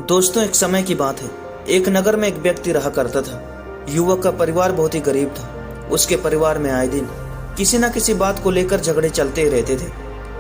दोस्तों, एक समय की बात है। एक नगर में एक व्यक्ति रहा करता था। युवक का परिवार बहुत ही गरीब था। उसके परिवार में आए दिन किसी न किसी बात को लेकर झगड़े चलते ही रहते थे।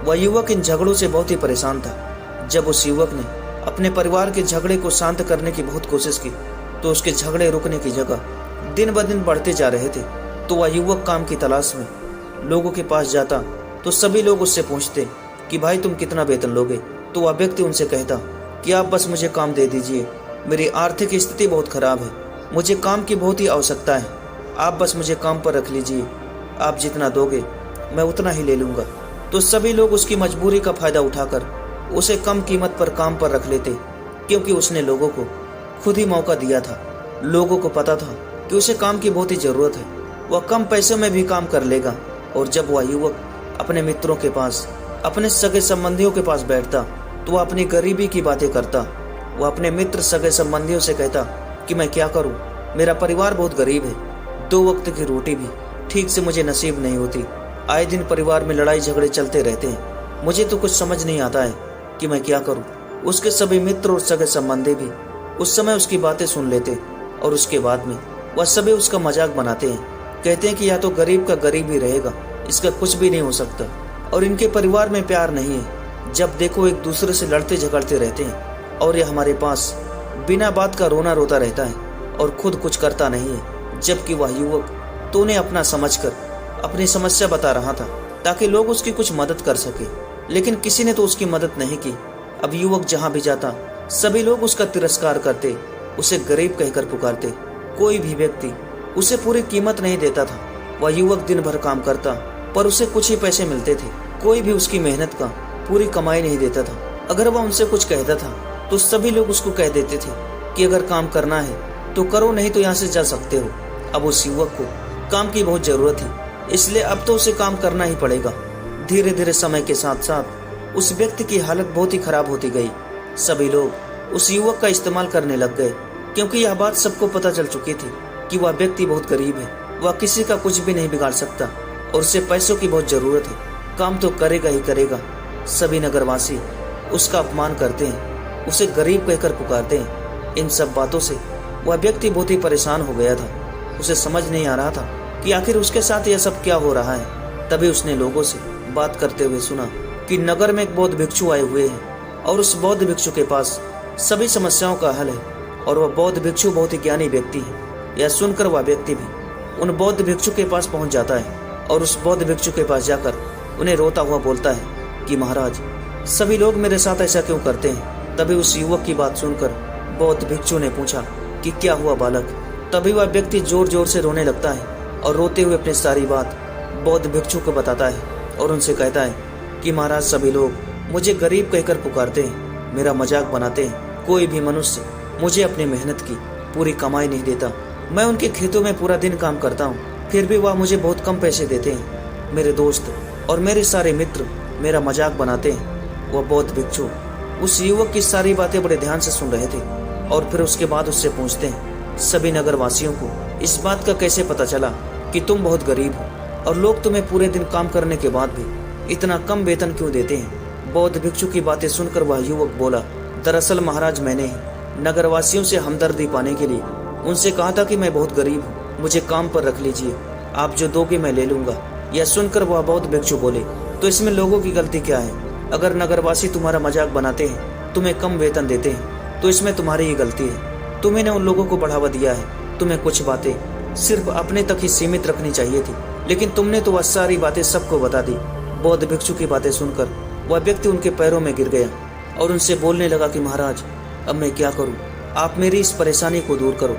वह युवक इन झगड़ों से बहुत ही परेशान था। जब उस युवक ने अपने परिवार के झगड़े को शांत करने की बहुत कोशिश की तो उसके झगड़े रुकने की जगह दिन ब दिन बढ़ते जा रहे थे। तो वह युवक काम की तलाश में लोगों के पास जाता तो सभी लोग उससे पूछते कि भाई तुम कितना वेतन लोगे। तो वह व्यक्ति उनसे कहता कि आप बस मुझे काम दे दीजिए, मेरी आर्थिक स्थिति बहुत खराब है, मुझे काम की बहुत ही आवश्यकता है, आप बस मुझे काम पर रख लीजिए, आप जितना दोगे मैं उतना ही ले लूँगा। तो सभी लोग उसकी मजबूरी का फायदा उठाकर उसे कम कीमत पर काम पर रख लेते, क्योंकि उसने लोगों को खुद ही मौका दिया था। लोगों को पता था कि उसे काम की बहुत ही ज़रूरत है, वह कम पैसों में भी काम कर लेगा। और जब वह युवक अपने मित्रों के पास, अपने सगे संबंधियों के पास बैठता तो वह अपनी गरीबी की बातें करता। वह अपने मित्र सगे संबंधियों से कहता कि मैं क्या करूं, मेरा परिवार बहुत गरीब है, 2 वक्त की रोटी भी ठीक से मुझे नसीब नहीं होती, आए दिन परिवार में लड़ाई झगड़े चलते रहते हैं, मुझे तो कुछ समझ नहीं आता है कि मैं क्या करूं। उसके सभी मित्र और सगे संबंधी भी उस समय उसकी बातें सुन लेते और उसके बाद में वह सभी उसका मजाक बनाते हैं, कहते हैं कि या तो गरीब का गरीब ही रहेगा, इसका कुछ भी नहीं हो सकता, और इनके परिवार में प्यार नहीं है, जब देखो एक दूसरे से लड़ते झगड़ते रहते हैं, और ये हमारे पास बिना बात का रोना रोता रहता है और खुद कुछ करता नहीं है। जबकि वह युवक तो उन्हें अपना समझकर अपनी समस्या बता रहा था ताकि लोग उसकी कुछ मदद कर सके, लेकिन किसी ने तो उसकी मदद नहीं की। अब युवक जहाँ भी जाता सभी लोग उसका तिरस्कार करते, उसे गरीब कहकर पुकारते, कोई भी व्यक्ति उसे पूरी कीमत नहीं देता था। वह युवक दिन भर काम करता पर उसे कुछ ही पैसे मिलते थे, कोई भी उसकी मेहनत का पूरी कमाई नहीं देता था। अगर वह उनसे कुछ कहता था तो सभी लोग उसको कह देते थे कि अगर काम करना है तो करो, नहीं तो यहाँ से जा सकते हो। अब उस युवक को काम की बहुत जरूरत थी, इसलिए अब तो उसे काम करना ही पड़ेगा। धीरे धीरे समय के साथ साथ उस व्यक्ति की हालत बहुत ही खराब होती गई। सभी लोग उस युवक का इस्तेमाल करने लग गए, क्योंकि यह बात सबको पता चल चुकी थी कि वह व्यक्ति बहुत गरीब है, वह किसी का कुछ भी नहीं बिगाड़ सकता और उसे पैसों की बहुत जरूरत है, काम तो करेगा ही करेगा। सभी नगरवासी उसका अपमान करते हैं, उसे गरीब कहकर पुकारते हैं। इन सब बातों से वह व्यक्ति बहुत ही परेशान हो गया था। उसे समझ नहीं आ रहा था कि आखिर उसके साथ यह सब क्या हो रहा है। तभी उसने लोगों से बात करते हुए सुना कि नगर में एक बौद्ध भिक्षु आए हुए हैं और उस बौद्ध भिक्षु के पास सभी समस्याओं का हल है, और वह बौद्ध भिक्षु बहुत ही ज्ञानी व्यक्ति है। यह सुनकर वह व्यक्ति भी उन बौद्ध भिक्षु के पास पहुंच जाता है और उस बौद्ध भिक्षु के पास जाकर उन्हें रोता हुआ बोलता है कि महाराज, सभी लोग मेरे साथ ऐसा क्यों करते हैं। तभी उस युवक की बात सुनकर बौद्ध भिक्षु ने पूछा कि क्या हुआ बालक। तभी वह व्यक्ति जोर जोर से रोने लगता है और रोते हुए अपनी सारी बात बौद्ध भिक्षु को बताता है और उनसे कहता है कि महाराज, सभी लोग मुझे गरीब कहकर पुकारते हैं, मेरा मजाक बनाते हैं, कोई भी मनुष्य मुझे अपनी मेहनत की पूरी कमाई नहीं देता। मैं उनके खेतों में पूरा दिन काम करता हूँ, फिर भी वह मुझे बहुत कम पैसे देते हैं। मेरे दोस्त और मेरे सारे मित्र मेरा मजाक बनाते हैं। वह बौद्ध भिक्षु उस युवक की सारी बातें बड़े ध्यान से सुन रहे थे और फिर उसके बाद उससे पूछते हैं, सभी नगरवासियों को इस बात का कैसे पता चला कि तुम बहुत गरीब हो और लोग तुम्हें पूरे दिन काम करने के बाद भी इतना कम वेतन क्यों देते हैं। बौद्ध भिक्षु की बातें सुनकर वह युवक बोला, दरअसल महाराज, मैंने ही नगरवासियों से हमदर्दी पाने के लिए उनसे कहा था कि मैं बहुत गरीब हूँ, मुझे काम पर रख लीजिए, आप जो दोगे मैं ले लूंगा। यह सुनकर वह बौद्ध भिक्षु बोले, तो इसमें लोगों की गलती क्या है। अगर नगरवासी तुम्हारा मजाक बनाते हैं, तुम्हें कम वेतन देते हैं, तो इसमें तुम्हारी ही गलती है। तुम्हें ने उन लोगों को बढ़ावा दिया है। तुम्हें कुछ बातें सिर्फ अपने तक ही सीमित रखनी चाहिए थी, लेकिन तुमने तो वह सारी बातें सबको बता दी। बौद्ध भिक्षु की बातें सुनकर वह व्यक्ति उनके पैरों में गिर गया और उनसे बोलने लगा कि महाराज, अब मैं क्या करूं, आप मेरी इस परेशानी को दूर करो।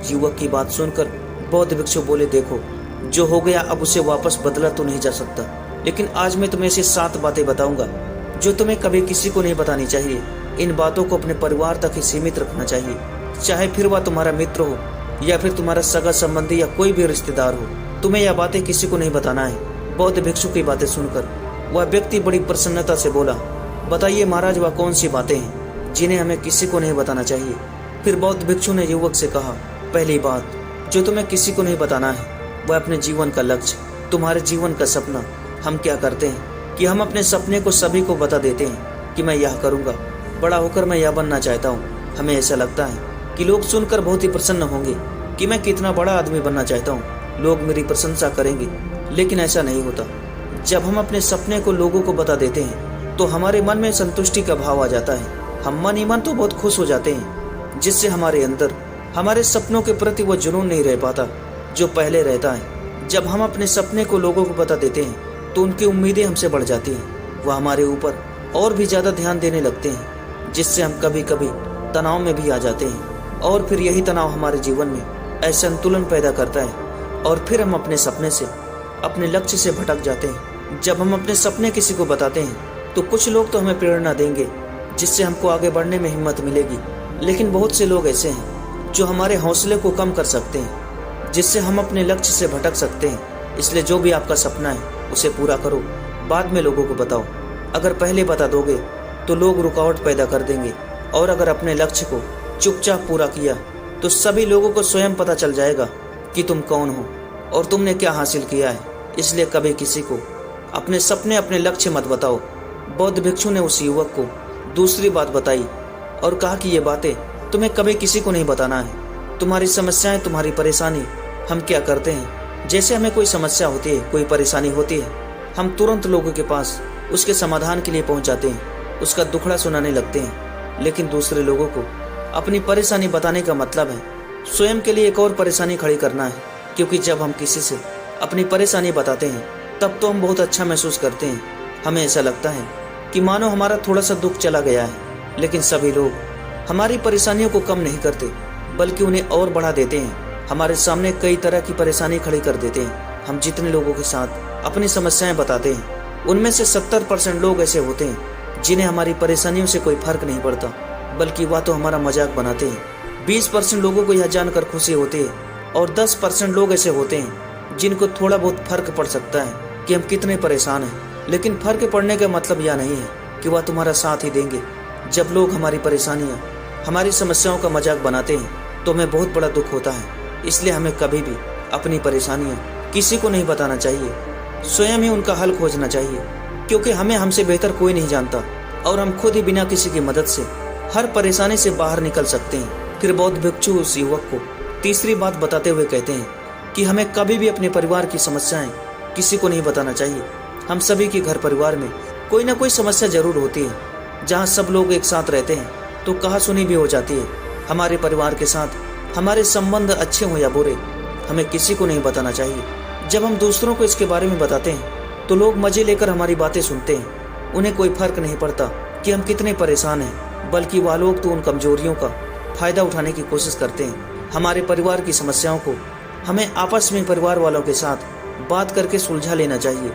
युवक की बात सुनकर बौद्ध भिक्षु बोले, देखो जो हो गया अब उसे वापस बदला तो नहीं जा सकता, लेकिन आज मैं तुम्हें ऐसी 7 बातें बताऊंगा जो तुम्हें कभी किसी को नहीं बतानी चाहिए। इन बातों को अपने परिवार तक ही सीमित रखना चाहिए, चाहे फिर वह तुम्हारा मित्र हो या फिर तुम्हारा सगा संबंधी या कोई भी रिश्तेदार हो, तुम्हें यह बातें किसी को नहीं बताना है। बौद्ध भिक्षु की बातें सुनकर वह व्यक्ति बड़ी प्रसन्नता से बोला, बताइए महाराज, वह कौन सी बातें हैं जिन्हें हमें किसी को नहीं बताना चाहिए। फिर बौद्ध भिक्षु ने युवक से कहा, पहली बात जो तुम्हें किसी को नहीं बताना है वह अपने जीवन का लक्ष्य, तुम्हारे जीवन का सपना। हम क्या करते हैं कि हम अपने सपने को सभी को बता देते हैं कि मैं यह करूंगा, बड़ा होकर मैं यह बनना चाहता हूँ, हमें ऐसा लगता है कि लोग सुनकर बहुत ही प्रसन्न होंगे कि मैं कितना बड़ा आदमी बनना चाहता हूँ, लोग मेरी प्रशंसा करेंगे। लेकिन ऐसा नहीं होता। जब हम अपने सपने को लोगों को बता देते हैं तो हमारे मन में संतुष्टि का भाव आ जाता है। हम मन ही मन तो बहुत खुश हो जाते हैं, जिससे हमारे अंदर हमारे सपनों के प्रति वो जुनून नहीं रह पाता जो पहले रहता है। जब हम अपने सपने को लोगों को बता देते हैं तो उनकी उम्मीदें हमसे बढ़ जाती हैं। वह हमारे ऊपर और भी ज़्यादा ध्यान देने लगते हैं, जिससे हम कभी कभी तनाव में भी आ जाते हैं। और फिर यही तनाव हमारे जीवन में असंतुलन पैदा करता है और फिर हम अपने सपने से, अपने लक्ष्य से भटक जाते हैं। जब हम अपने सपने किसी को बताते हैं तो कुछ लोग तो हमें प्रेरणा देंगे, जिससे हमको आगे बढ़ने में हिम्मत मिलेगी। लेकिन बहुत से लोग ऐसे हैं जो हमारे हौसले को कम कर सकते हैं, जिससे हम अपने लक्ष्य से भटक सकते हैं। इसलिए जो भी आपका सपना है उसे पूरा करो, बाद में लोगों को बताओ। अगर पहले बता दोगे तो लोग रुकावट पैदा कर देंगे, और अगर अपने लक्ष्य को चुपचाप पूरा किया तो सभी लोगों को स्वयं पता चल जाएगा कि तुम कौन हो और तुमने क्या हासिल किया है। इसलिए कभी किसी को अपने सपने, अपने लक्ष्य मत बताओ। बौद्ध भिक्षु ने उस युवक को दूसरी बात बताई और कहा कि ये बातें तुम्हें कभी किसी को नहीं बताना है। तुम्हारी समस्याएं, तुम्हारी परेशानी, हम क्या करते हैं, जैसे हमें कोई समस्या होती है, कोई परेशानी होती है, हम तुरंत लोगों के पास उसके समाधान के लिए पहुंच जाते हैं, उसका दुखड़ा सुनाने लगते हैं। लेकिन दूसरे लोगों को अपनी परेशानी बताने का मतलब है स्वयं के लिए एक और परेशानी खड़ी करना है। क्योंकि जब हम किसी से अपनी परेशानी बताते हैं तब तो हम बहुत अच्छा महसूस करते हैं। हमें ऐसा लगता है कि मानो हमारा थोड़ा सा दुख चला गया है। लेकिन सभी लोग हमारी परेशानियों को कम नहीं करते, बल्कि उन्हें और बढ़ा देते हैं। हमारे सामने कई तरह की परेशानी खड़ी कर देते हैं। हम जितने लोगों के साथ अपनी समस्याएं बताते हैं उनमें से 70% लोग ऐसे होते हैं जिन्हें हमारी परेशानियों से कोई फर्क नहीं पड़ता, बल्कि वह तो हमारा मजाक बनाते हैं। 20% लोगों को यह जानकर खुशी होती है और 10% लोग ऐसे होते हैं जिनको थोड़ा बहुत फर्क पड़ सकता है कि हम कितने परेशान हैं। लेकिन फर्क पड़ने का मतलब यह नहीं है कि वह तुम्हारा साथ ही देंगे। जब लोग हमारी परेशानियां, हमारी समस्याओं का मजाक बनाते हैं तो हमें बहुत बड़ा दुख होता है। इसलिए हमें कभी भी अपनी परेशानियां किसी को नहीं बताना चाहिए, स्वयं ही उनका हल खोजना चाहिए। क्योंकि हमें हमसे बेहतर कोई नहीं जानता और हम खुद ही बिना किसी की मदद से हर परेशानी से बाहर निकल सकते हैं। फिर बौद्ध भिक्षु उस युवक को तीसरी बात बताते हुए कहते हैं कि हमें कभी भी अपने परिवार की समस्याएं किसी को नहीं बताना चाहिए। हम सभी के घर परिवार में कोई ना कोई समस्या जरूर होती है। जहाँ सब लोग एक साथ रहते हैं तो कहासुनी भी हो जाती है। हमारे परिवार के साथ हमारे संबंध अच्छे हो या बुरे, हमें किसी को नहीं बताना चाहिए। जब हम दूसरों को इसके बारे में बताते हैं तो लोग मजे लेकर हमारी बातें सुनते हैं। उन्हें कोई फर्क नहीं पड़ता कि हम कितने परेशान हैं, बल्कि वह लोग तो उन कमजोरियों का फायदा उठाने की कोशिश करते हैं। हमारे परिवार की समस्याओं को हमें आपस में परिवार वालों के साथ बात करके सुलझा लेना चाहिए।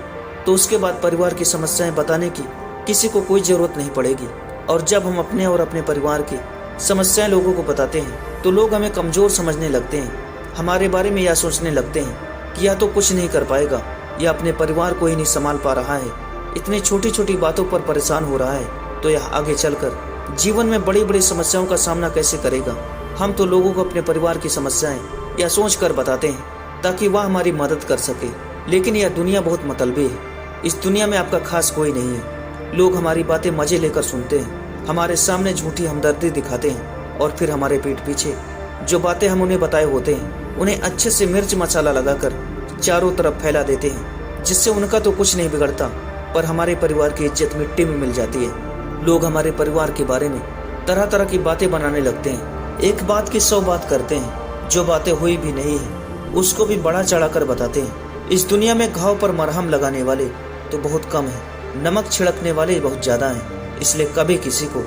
तो उसके बाद परिवार की समस्याएं बताने की किसी को कोई जरूरत नहीं पड़ेगी। और जब हम अपने और अपने परिवार की समस्याएं लोगों को बताते हैं तो लोग हमें कमजोर समझने लगते हैं। हमारे बारे में यह सोचने लगते हैं कि यह तो कुछ नहीं कर पाएगा, यह अपने परिवार को ही नहीं संभाल पा रहा है, इतनी छोटी छोटी बातों पर परेशान हो रहा है, तो यह आगे चलकर जीवन में बड़ी बड़ी समस्याओं का सामना कैसे करेगा। हम तो लोगों को अपने परिवार की समस्याएं यह सोच कर बताते हैं ताकि वह हमारी मदद कर सके। लेकिन यह दुनिया बहुत मतलबी है। इस दुनिया में आपका खास कोई नहीं है। लोग हमारी बातें मजे लेकर सुनते हैं, हमारे सामने झूठी हमदर्दी दिखाते हैं और फिर हमारे पीठ पीछे जो बातें हम उन्हें बताए होते हैं उन्हें अच्छे से मिर्च मसाला लगाकर चारों तरफ फैला देते हैं, जिससे उनका तो कुछ नहीं बिगड़ता पर हमारे परिवार की इज्जत मिट्टी में मिल जाती है। लोग हमारे परिवार के बारे में तरह तरह की बातें बनाने लगते हैं। एक बात की 100 बात करते हैं। जो बातें हुई भी नहीं है उसको भी बढ़ा चढ़ा कर बताते हैं। इस दुनिया में घाव पर मरहम लगाने वाले तो बहुत कम है, नमक छिड़कने वाले बहुत ज्यादा हैं। इसलिए कभी किसी को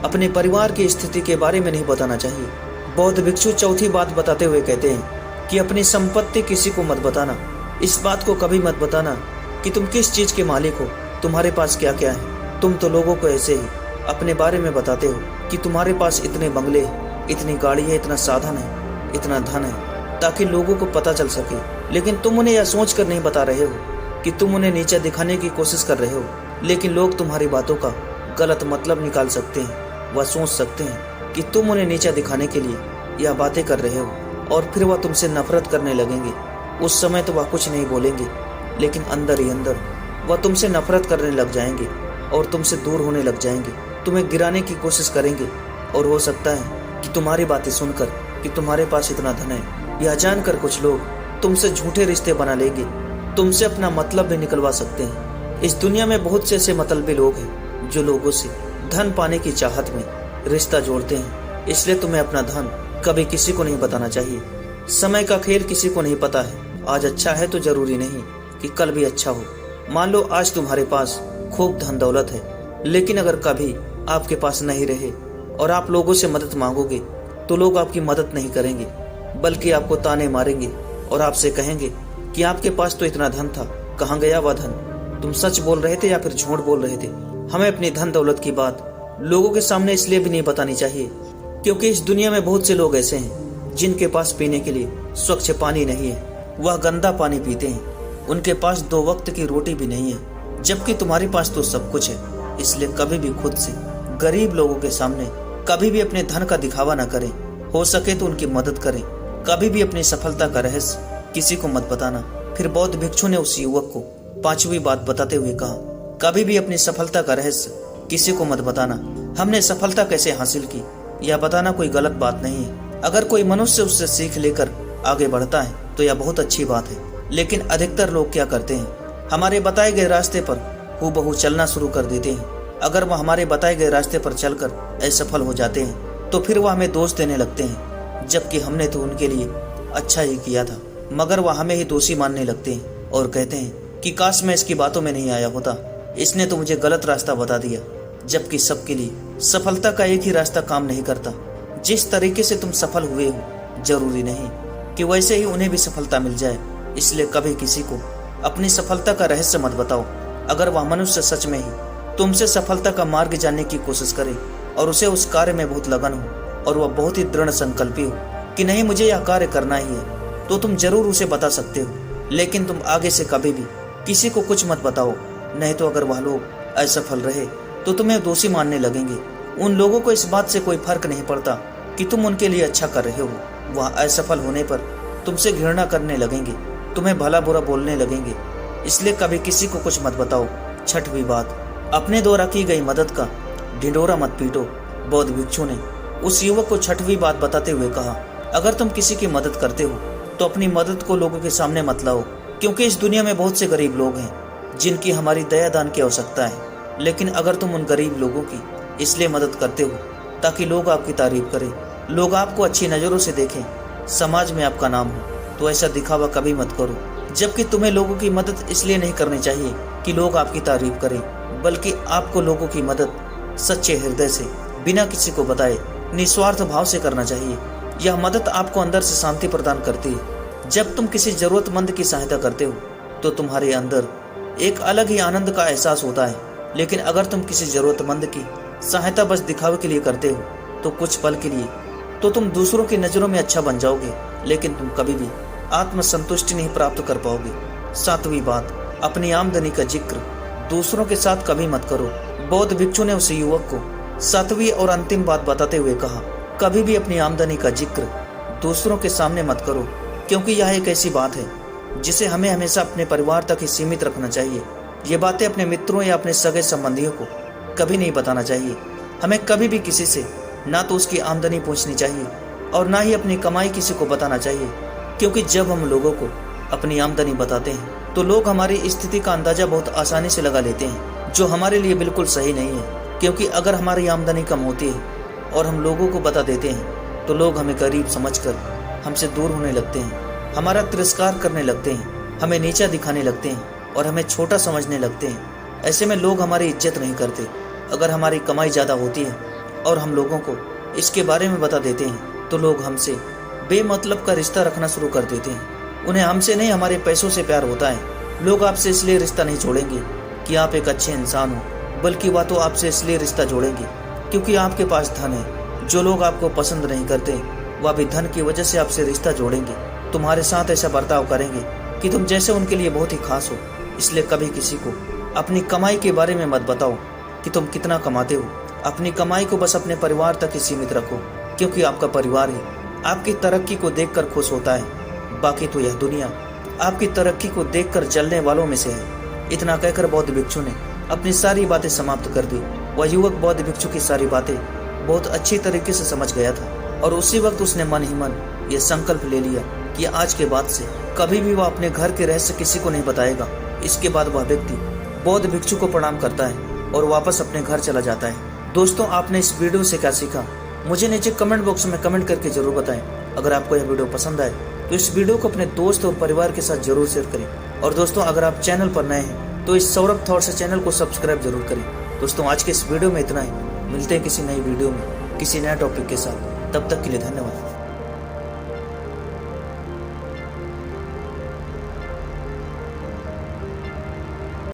अपने परिवार की स्थिति के बारे में नहीं बताना चाहिए। बौद्ध भिक्षु चौथी बात बताते हुए कहते हैं कि अपनी संपत्ति किसी को मत बताना। इस बात को कभी मत बताना कि तुम किस चीज के मालिक हो, तुम्हारे पास क्या क्या है। तुम तो लोगों को ऐसे ही अपने बारे में बताते हो कि तुम्हारे पास इतने बंगले, इतनी गाड़ी है, इतना साधन है, इतना धन है, ताकि लोगों को पता चल सके। लेकिन तुम उन्हें यह सोच कर नहीं बता रहे हो कि तुम उन्हें नीचा दिखाने की कोशिश कर रहे हो। लेकिन लोग तुम्हारी बातों का गलत मतलब निकाल सकते हैं। वह सोच सकते हैं कि तुम उन्हें नीचा दिखाने के लिए यह बातें कर रहे हो और फिर वह तुमसे नफरत करने लगेंगे। उस समय तो वह कुछ नहीं बोलेंगे, लेकिन अंदर ही अंदर वह तुमसे नफरत करने लग जाएंगे और तुमसे दूर होने लग जाएंगे। तुम्हें गिराने की कोशिश करेंगे। और हो सकता है कि तुम्हारी बातें सुनकर कि तुम्हारे पास इतना धन है, यह जानकर कुछ लोग तुमसे झूठे रिश्ते बना लेंगे, तुमसे अपना मतलब भी निकलवा सकते हैं। इस दुनिया में बहुत से ऐसे मतलबी लोग हैं जो लोगों से धन पाने की चाहत में रिश्ता जोड़ते हैं। इसलिए तुम्हें अपना धन कभी किसी को नहीं बताना चाहिए। समय का खेल किसी को नहीं पता है। आज अच्छा है तो जरूरी नहीं कि कल भी अच्छा हो। मान लो आज तुम्हारे पास खूब धन दौलत है, लेकिन अगर कभी आपके पास नहीं रहे और आप लोगों से मदद मांगोगे तो लोग आपकी मदद नहीं करेंगे, बल्कि आपको ताने मारेंगे और आपसे कहेंगे कि आपके पास तो इतना धन था, कहाँ गया वह धन? तुम सच बोल रहे थे या फिर झूठ बोल रहे थे? हमें अपनी धन दौलत की बात लोगों के सामने इसलिए भी नहीं बतानी चाहिए क्योंकि इस दुनिया में बहुत से लोग ऐसे हैं जिनके पास पीने के लिए स्वच्छ पानी नहीं है, वह गंदा पानी पीते हैं। उनके पास 2 वक्त की रोटी भी नहीं है, जबकि तुम्हारे पास तो सब कुछ है। इसलिए कभी भी खुद से गरीब लोगों के सामने कभी भी अपने धन का दिखावा न करें। हो सके तो उनकी मदद करें। कभी भी अपनी सफलता का रहस्य किसी को मत बताना। फिर बौद्ध भिक्षु ने उस युवक को 5वीं बात बताते हुए कहा, कभी भी अपनी सफलता का रहस्य किसी को मत बताना। हमने सफलता कैसे हासिल की यह बताना कोई गलत बात नहीं है। अगर कोई मनुष्य उससे सीख लेकर आगे बढ़ता है तो यह बहुत अच्छी बात है। लेकिन अधिकतर लोग क्या करते हैं, हमारे बताए गए रास्ते पर हूबहू चलना शुरू कर देते हैं। अगर वह हमारे बताए गए रास्ते पर चलकर असफल हो जाते हैं तो फिर वह हमें दोष देने लगते हैं, जबकि हमने तो उनके लिए अच्छा ही किया था। मगर वह हमें ही दोषी मानने लगते हैं और कहते हैं कि काश मैं इसकी बातों में नहीं आया होता, इसने तो मुझे गलत रास्ता बता दिया। जबकि सबके लिए सफलता का एक ही रास्ता काम नहीं करता। जिस तरीके से तुम सफल हुए हो जरूरी नहीं कि वैसे ही उन्हें भी सफलता मिल जाए। इसलिए कभी किसी को अपनी सफलता का रहस्य मत बताओ। अगर वह मनुष्य सच में ही तुमसे सफलता का मार्ग जानने की कोशिश करे और उसे उस कार्य में बहुत लगन हो और वह बहुत ही दृढ़ संकल्पी हो कि नहीं मुझे यह कार्य करना ही है, तो तुम जरूर उसे बता सकते हो। लेकिन तुम आगे से कभी भी किसी को कुछ मत बताओ, नहीं तो अगर वह लोग असफल रहे तो तुम्हें दोषी मानने लगेंगे। उन लोगों को इस बात से कोई फर्क नहीं पड़ता कि तुम उनके लिए अच्छा कर रहे हो। वह असफल होने पर तुमसे घृणा करने लगेंगे, तुम्हें भला बुरा बोलने लगेंगे। इसलिए कभी किसी को कुछ मत बताओ। 6वीं बात, अपने द्वारा की गई मदद का ढिंढोरा मत पीटो। बौद्ध भिक्षु ने उस युवक को 6वीं बात बताते हुए कहा, अगर तुम किसी की मदद करते हो तो अपनी मदद को लोगों के सामने मत लाओ, क्योंकि इस दुनिया में बहुत से गरीब लोग हैं जिनकी हमारी दया दान की आवश्यकता है। लेकिन अगर तुम उन गरीब लोगों की इसलिए मदद करते हो ताकि लोग आपकी तारीफ करें, लोग आपको अच्छी नजरों से देखें, समाज में आपका नाम हो, तो ऐसा दिखावा कभी मत करो। जबकि तुम्हें लोगों की मदद इसलिए नहीं करनी चाहिए कि लोग आपकी तारीफ करें, बल्कि आपको लोगों की मदद सच्चे हृदय से बिना किसी को बताए निस्वार्थ भाव से करना चाहिए। यह मदद आपको अंदर से शांति प्रदान करती है। जब तुम किसी जरूरतमंद की सहायता करते हो तो तुम्हारे अंदर एक अलग ही आनंद का एहसास होता है। लेकिन अगर तुम किसी जरूरतमंद की सहायता बस दिखावे के लिए करते हो तो कुछ पल के लिए तो तुम दूसरों की नजरों में अच्छा बन जाओगे, लेकिन तुम कभी भी आत्मसंतुष्टि नहीं प्राप्त कर पाओगे। 7वीं बात, अपनी आमदनी का जिक्र दूसरों के साथ कभी मत करो। बौद्ध भिक्षु ने उस युवक को 7वीं और अंतिम बात बताते हुए कहा, कभी भी अपनी आमदनी का जिक्र दूसरों के सामने मत करो, क्योंकि यह एक ऐसी बात है जिसे हमें हमेशा अपने परिवार तक ही सीमित रखना चाहिए। ये बातें अपने मित्रों या अपने सगे संबंधियों को कभी नहीं बताना चाहिए। हमें कभी भी किसी से ना तो उसकी आमदनी पूछनी चाहिए और ना ही अपनी कमाई किसी को बताना चाहिए, क्योंकि जब हम लोगों को अपनी आमदनी बताते हैं तो लोग हमारी स्थिति का अंदाजा बहुत आसानी से लगा लेते हैं, जो हमारे लिए बिल्कुल सही नहीं है। क्योंकि अगर हमारी आमदनी कम होती है और हम लोगों को बता देते हैं तो लोग हमें गरीब समझकर हमसे दूर होने लगते हैं, हमारा तिरस्कार करने लगते हैं, हमें नीचा दिखाने लगते हैं और हमें छोटा समझने लगते हैं। ऐसे में लोग हमारी इज्जत नहीं करते। अगर हमारी कमाई ज़्यादा होती है और हम लोगों को इसके बारे में बता देते हैं तो लोग हमसे बेमतलब का रिश्ता रखना शुरू कर देते हैं। उन्हें हमसे नहीं हमारे पैसों से प्यार होता है। लोग आपसे इसलिए रिश्ता नहीं जोड़ेंगे कि आप एक अच्छे इंसान हो, बल्कि वह तो आपसे इसलिए रिश्ता जोड़ेंगे क्योंकि आपके पास धन है। जो लोग आपको पसंद नहीं करते वह भी धन की वजह से आपसे रिश्ता जोड़ेंगे, तुम्हारे साथ ऐसा बर्ताव करेंगे कि तुम जैसे उनके लिए बहुत ही खास हो। इसलिए कभी किसी को अपनी कमाई के बारे में मत बताओ कि तुम कितना कमाते हो। अपनी कमाई को बस अपने परिवार तक ही सीमित रखो, क्योंकि आपका परिवार ही आपकी तरक्की को देखकर खुश होता है। बाकी तो यह दुनिया आपकी तरक्की को देखकर जलने वालों में से है। इतना कहकर बौद्ध भिक्षु ने अपनी सारी बातें समाप्त कर दी। वह युवक बौद्ध भिक्षु की सारी बातें बहुत अच्छी तरीके से समझ गया था और उसी वक्त उसने मन ही मन ये संकल्प ले लिया कि आज के बाद से कभी भी वह अपने घर के रहस्य किसी को नहीं बताएगा। इसके बाद वह व्यक्ति बौद्ध भिक्षु को प्रणाम करता है और वापस अपने घर चला जाता है। दोस्तों, आपने इस वीडियो से क्या सीखा मुझे नीचे कमेंट बॉक्स में कमेंट करके जरूर बताएं। अगर आपको यह वीडियो पसंद आए तो इस वीडियो को अपने दोस्त और परिवार के साथ जरूर शेयर करें। और दोस्तों, अगर आप चैनल पर नए हैं तो इस सौरभ थॉट्स चैनल को सब्सक्राइब जरूर करें। दोस्तों, आज के इस वीडियो में इतना ही। मिलते हैं किसी नई वीडियो में किसी नए टॉपिक के साथ। तब तक के लिए धन्यवाद।